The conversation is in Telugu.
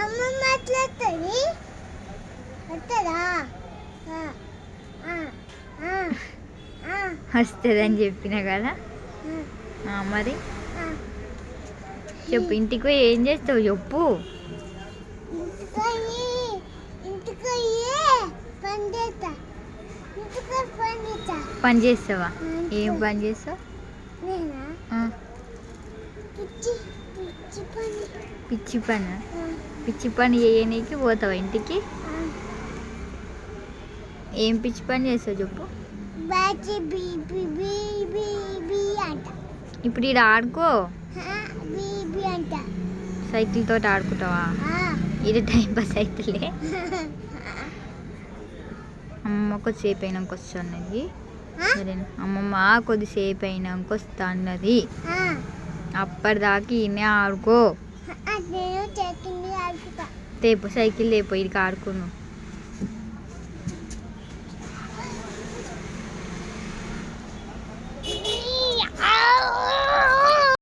అమ్మ మాట్లాడుతుంది వస్తుందని చెప్పిన కదా. మరి చెప్పు, ఇంటికి పోయి ఏం చేస్తావు చెప్పు. పని చేస్తావా? ఏం పని చేస్తావు? పిచ్చి పని. పిచ్చి పని చేయనీకి పోతావా ఇంటికి? ఏం పిచ్చి పని చేస్తావు చెప్పు. ఇప్పుడు ఇక్కడ ఆడుకో, సైకిల్ తోటి ఆడుకుంటావా? ఇది టైం పాస్ అవుతుందిలే. అమ్మమ్మ కొద్దిసేపు అయినాక వస్తా అన్నది. సరే అమ్మమ్మ కొద్దిసేపు అయినాక వస్తా అన్నది. అప్పటిదాకా ఈయనే ఆడుకో. తేపు సైకిల్ తేపు, ఇదికి ఆడుకున్నావు.